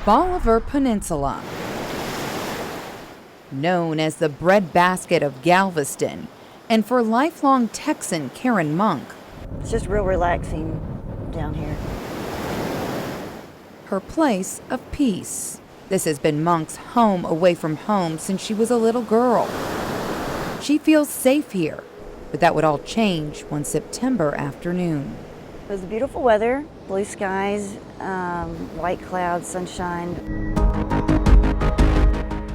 Bolivar Peninsula. Known as the breadbasket of Galveston, and for lifelong Texan Karen Monk. It's just real relaxing down here. Her place of peace. This has been Monk's home away from home since she was a little girl. She feels safe here, but that would all change one September afternoon. It was beautiful weather, blue skies, white clouds, sunshine.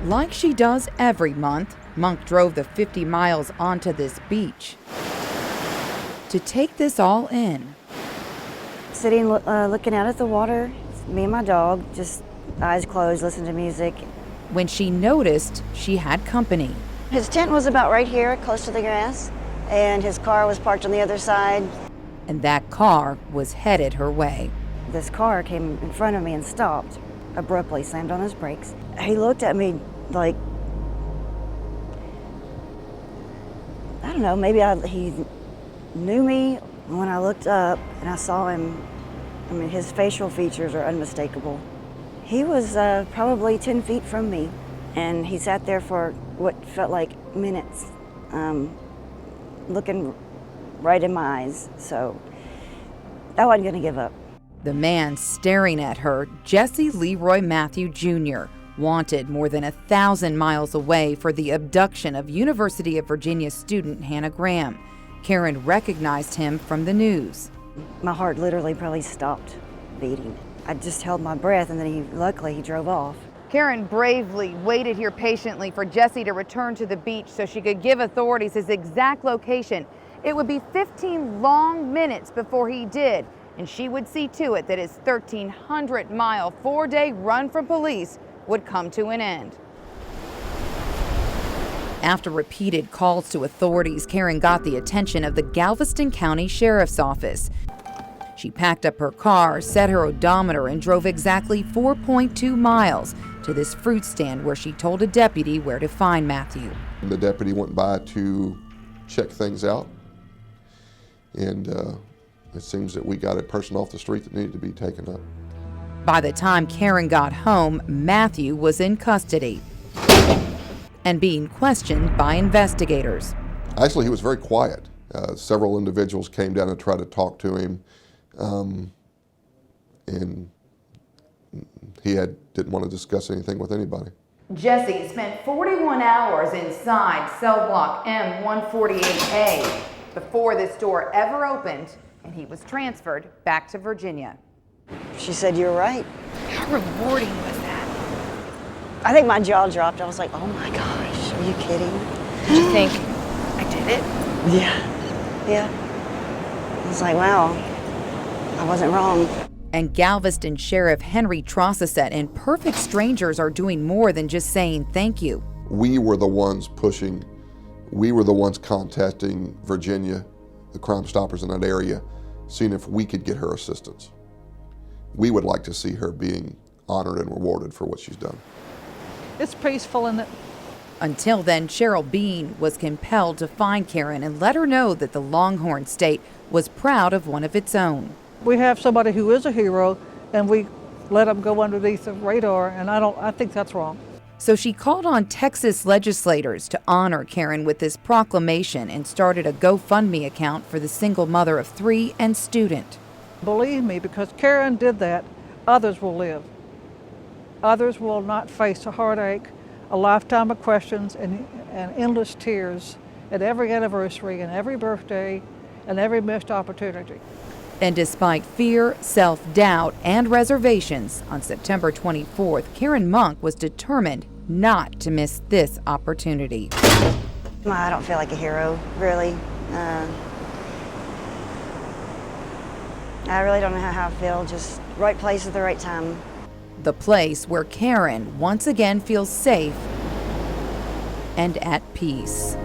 Like she does every month, Monk drove the 50 miles onto this beach to take this all in. Sitting looking out at the water, me and my dog, just eyes closed, listening to music. When she noticed she had company. His tent was about right here, close to the grass, and his car was parked on the other side. And that car was headed her way. This car came in front of me and stopped, abruptly slammed on his brakes. He looked at me like, I don't know, maybe he knew me. When I looked up and I saw him, I mean, his facial features are unmistakable. He was probably 10 feet from me, and he sat there for what felt like minutes, looking right in my eyes. So I wasn't gonna give up. The man staring at her, Jesse Leroy Matthew Jr., wanted more than 1,000 miles away for the abduction of University of Virginia student Hannah Graham. Karen recognized him from the news. My heart literally probably stopped beating. I just held my breath, and then luckily he drove off. Karen bravely waited here patiently for Jesse to return to the beach so she could give authorities his exact location. It would be 15 long minutes before he did, and she would see to it that his 1,300-mile, 4-day run from police would come to an end. After repeated calls to authorities, Karen got the attention of the Galveston County Sheriff's Office. She packed up her car, set her odometer, and drove exactly 4.2 miles to this fruit stand where she told a deputy where to find Matthew. The deputy went by to check things out, and it seems that we got a person off the street that needed to be taken up. By the time Karen got home, Matthew was in custody and being questioned by investigators. Actually, he was very quiet. Several individuals came down and tried to talk to him, and he didn't want to discuss anything with anybody. Jesse spent 41 hours inside cell block M148A before this door ever opened, and he was transferred back to Virginia. She said, "You're right." How rewarding was that? I think my jaw dropped. I was like, oh my gosh, are you kidding? Did you think, I did it? Yeah. I was like, wow, I wasn't wrong. And Galveston Sheriff Henry Trosset and Perfect Strangers are doing more than just saying thank you. We were the ones pushing. We were the ones contacting Virginia, the Crime Stoppers in that area, seeing if we could get her assistance. We would like to see her being honored and rewarded for what she's done. It's peaceful, isn't it? Until then, Cheryl Bean was compelled to find Karen and let her know that the Longhorn State was proud of one of its own. We have somebody who is a hero, and we let them go underneath the radar, and I think that's wrong. So she called on Texas legislators to honor Karen with this proclamation and started a GoFundMe account for the single mother of 3 and student. Believe me, because Karen did that, others will live. Others will not face a heartache, a lifetime of questions, and endless tears at every anniversary and every birthday and every missed opportunity. And despite fear, self-doubt, and reservations, on September 24th, Karen Monk was determined not to miss this opportunity. I don't feel like a hero, really. I really don't know how I feel, just right place at the right time. The place where Karen once again feels safe and at peace.